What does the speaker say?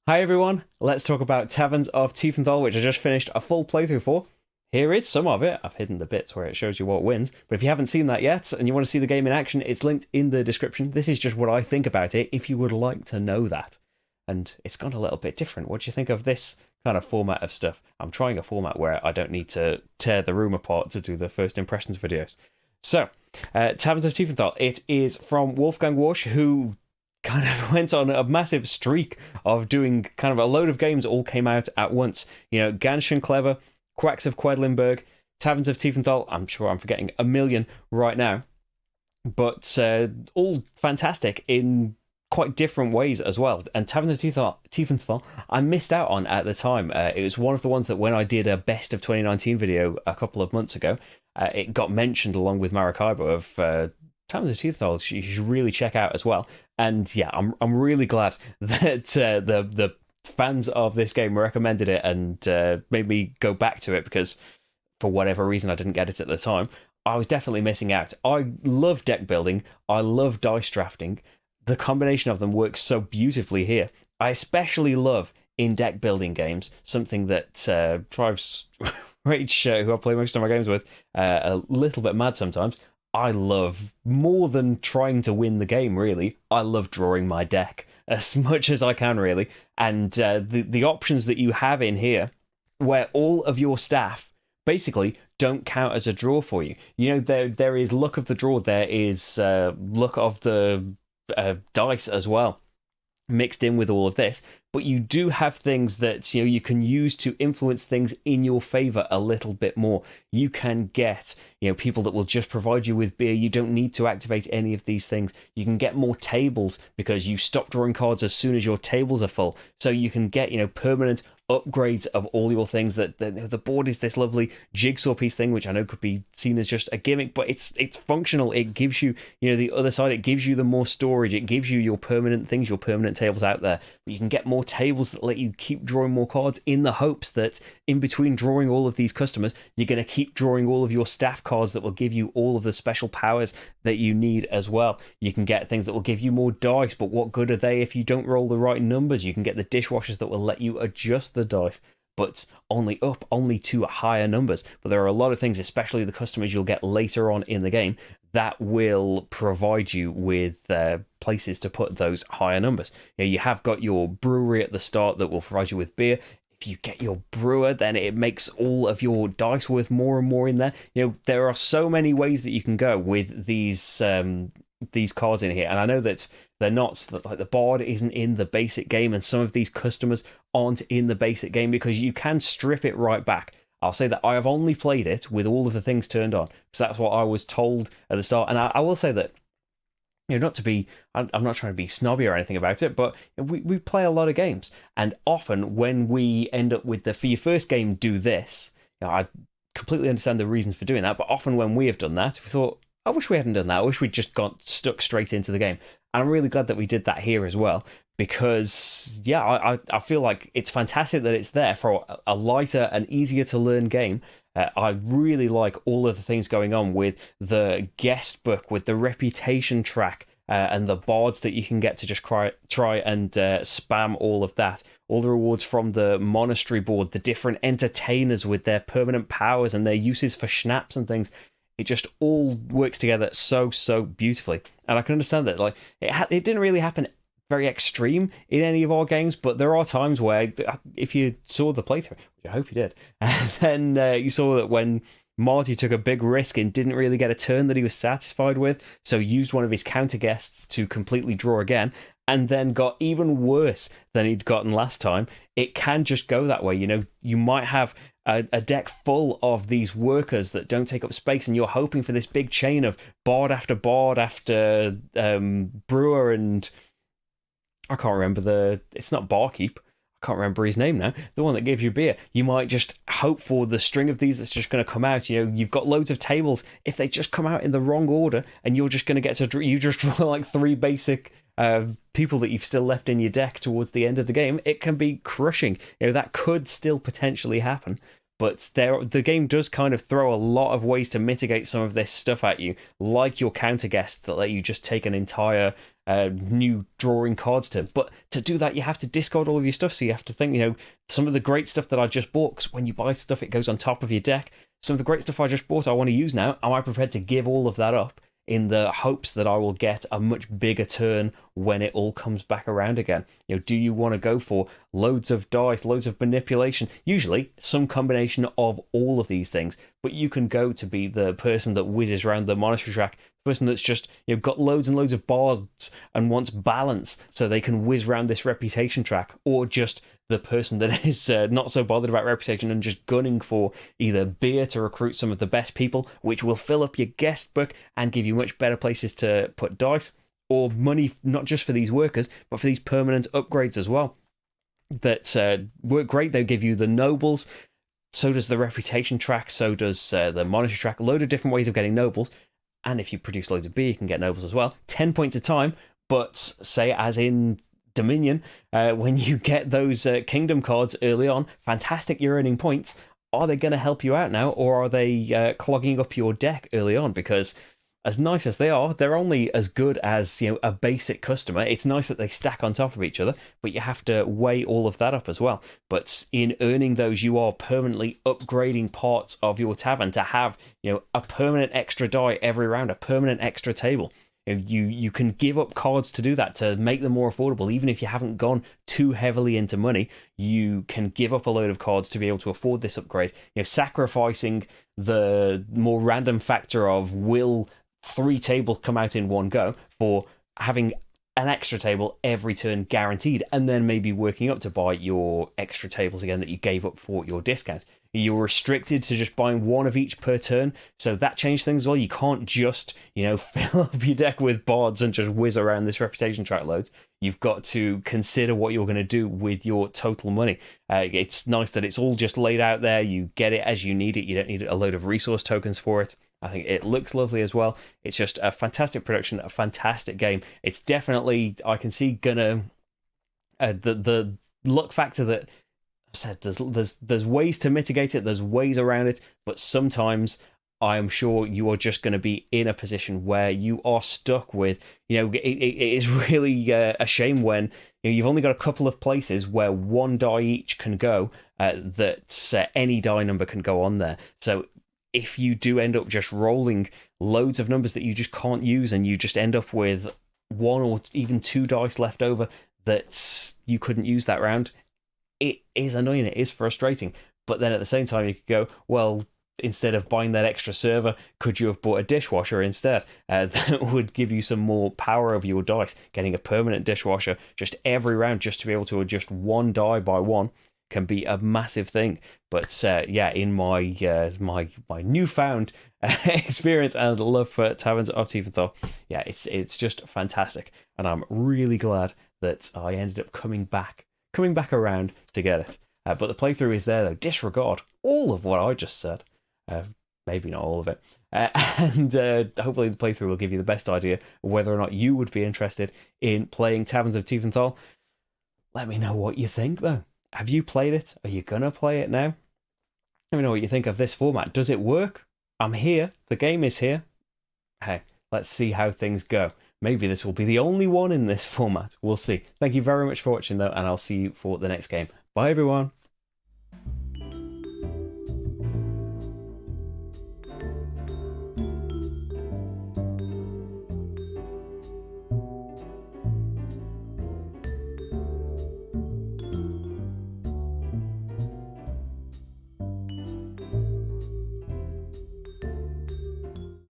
Hi everyone, let's talk about Taverns of Tiefenthal, which I just finished a full playthrough for. Here is some of it. I've hidden the bits where it shows you what wins, but if you haven't seen that yet and you want to see the game in action, it's linked in the description. This is just what I think about it, if you would like to know that. And it's gone a little bit different. What do you think of this kind of format of stuff? I'm trying a format where I don't need to tear the room apart to do the first impressions videos. So, Taverns of Tiefenthal, it is from Wolfgang Warsch, who kind of went on a massive streak of doing kind of a load of games all came out at once. You know, Ganz schön clever, Quacks of Quedlinburg, Taverns of Tiefenthal. I'm sure I'm forgetting a million right now, but all fantastic in quite different ways as well. And Taverns of Tiefenthal, I missed out on at the time. It was one of the ones that when I did a best of 2019 video a couple of months ago, it got mentioned along with Maracaibo of Taverns of Tiefenthal. You should really check out as well. And yeah, I'm really glad that the fans of this game recommended it and made me go back to it, because for whatever reason I didn't get it at the time. I was definitely missing out. I love deck building. I love dice drafting. The combination of them works so beautifully here. I especially love in deck building games, something that drives Rach, who I play most of my games with, a little bit mad sometimes. I love, more than trying to win the game, really, I love drawing my deck as much as I can, really. And the options that you have in here, where all of your staff basically don't count as a draw for you. You know, there is luck of the draw, there is luck of the dice as well, mixed in with all of this. But you do have things that, you can use to influence things in your favor a little bit more. You can get, people that will just provide you with beer. You don't need to activate any of these things. You can get more tables because you stop drawing cards as soon as your tables are full. So you can get, permanent upgrades of all your things. That the board is this lovely jigsaw piece thing, which I know could be seen as just a gimmick, but it's functional. It gives you, the other side. It gives you the more storage. It gives you your permanent things, your permanent tables out there. But you can get more tables that let you keep drawing more cards, in the hopes that in between drawing all of these customers, you're going to keep drawing all of your staff cards that will give you all of the special powers that you need as well. You can get things that will give you more dice, but what good are they if you don't roll the right numbers? You can get the dishwashers that will let you adjust the dice, but only to higher numbers. But there are a lot of things, especially the customers you'll get later on in the game, that will provide you with places to put those higher numbers. You have got your brewery at the start that will provide you with beer. If you get your brewer, then it makes all of your dice worth more and more in there. There are so many ways that you can go with these cards in here, and I know that they're not, like the board isn't in the basic game, and some of these customers aren't in the basic game because you can strip it right back. I'll say that I have only played it with all of the things turned on, because that's what I was told at the start. And I will say that, not to be, I'm not trying to be snobby or anything about it, but we play a lot of games, and often when we end up with for your first game, do this. I completely understand the reasons for doing that, but often when we have done that, we thought, I wish we hadn't done that. I wish we'd just got stuck straight into the game. And I'm really glad that we did that here as well, because, I feel like it's fantastic that it's there for a lighter and easier to learn game. I really like all of the things going on with the guest book, with the reputation track, and the bards that you can get to just try and spam all of that. All the rewards from the monastery board, the different entertainers with their permanent powers and their uses for schnapps and things. It just all works together so beautifully. And I can understand that, like, it didn't really happen very extreme in any of our games, but there are times where, if you saw the playthrough, which I hope you did, and then you saw that when Marty took a big risk and didn't really get a turn that he was satisfied with, so used one of his counter guests to completely draw again, and then got even worse than he'd gotten last time. It can just go that way. You might have a deck full of these workers that don't take up space, and you're hoping for this big chain of bard after brewer, and I can't remember it's not barkeep. I can't remember his name now. The one that gives you beer. You might just hope for the string of these that's just going to come out. You've got loads of tables. If they just come out in the wrong order, and you're just going to get to you just draw like three basic people that you've still left in your deck towards the end of the game, it can be crushing. That could still potentially happen. But the game does kind of throw a lot of ways to mitigate some of this stuff at you, like your counter guests that let you just take an entire new drawing cards turn. But to do that, you have to discard all of your stuff. So you have to think, some of the great stuff that I just bought, because when you buy stuff, it goes on top of your deck. Some of the great stuff I just bought I want to use now. Am I prepared to give all of that up in the hopes that I will get a much bigger turn when it all comes back around again? Do you want to go for loads of dice, loads of manipulation? Usually some combination of all of these things, but you can go to be the person that whizzes around the monetary track, the person that's just got loads and loads of bards and wants balance so they can whiz around this reputation track, or just the person that is not so bothered about reputation and just gunning for either beer to recruit some of the best people, which will fill up your guest book and give you much better places to put dice, or money not just for these workers, but for these permanent upgrades as well. That work great. They give you the nobles, so does the reputation track, so does the monetary track, a load of different ways of getting nobles. And if you produce loads of beer, you can get nobles as well. 10 points a time, but say as in Dominion, when you get those kingdom cards early on, fantastic, you're earning points. Are they going to help you out now, or are they clogging up your deck early on? Because as nice as they are, they're only as good as a basic customer. It's nice that they stack on top of each other, but you have to weigh all of that up as well. But in earning those, you are permanently upgrading parts of your tavern to have a permanent extra die every round, a permanent extra table. You can give up cards to do that, to make them more affordable. Even if you haven't gone too heavily into money, you can give up a load of cards to be able to afford this upgrade. Sacrificing the more random factor of will 3 tables come out in one go for having an extra table every turn guaranteed, and then maybe working up to buy your extra tables again that you gave up for your discount. You're restricted to just buying one of each per turn, so that changed things as well. You can't just, fill up your deck with bards and just whiz around this reputation track loads. You've got to consider what you're going to do with your total money. It's nice that it's all just laid out there. You get it as you need it. You don't need a load of resource tokens for it. I think it looks lovely as well. It's just a fantastic production, a fantastic game. It's definitely, I can see, gonna the luck factor that I said. There's ways to mitigate it. There's ways around it, but sometimes I am sure you are just going to be in a position where you are stuck with. It is really a shame when you've only got a couple of places where one die each can go. That any die number can go on there. So if you do end up just rolling loads of numbers that you just can't use, and you just end up with 1 or even 2 dice left over that you couldn't use that round, it is annoying, it is frustrating. But then at the same time, you could go, well, instead of buying that extra server, could you have bought a dishwasher instead? That would give you some more power over your dice. Getting a permanent dishwasher just every round, just to be able to adjust one die by one, can be a massive thing. But in my newfound experience and love for Taverns of Tiefenthal, it's just fantastic, and I'm really glad that I ended up coming back around to get it. But the playthrough is there though. Disregard all of what I just said, maybe not all of it, and hopefully the playthrough will give you the best idea of whether or not you would be interested in playing Taverns of Tiefenthal. Let me know what you think though. Have you played it? Are you gonna play it now? Let me know what you think of this format. Does it work? I'm here. The game is here. Hey, let's see how things go. Maybe this will be the only one in this format. We'll see. Thank you very much for watching though, and I'll see you for the next game. Bye everyone.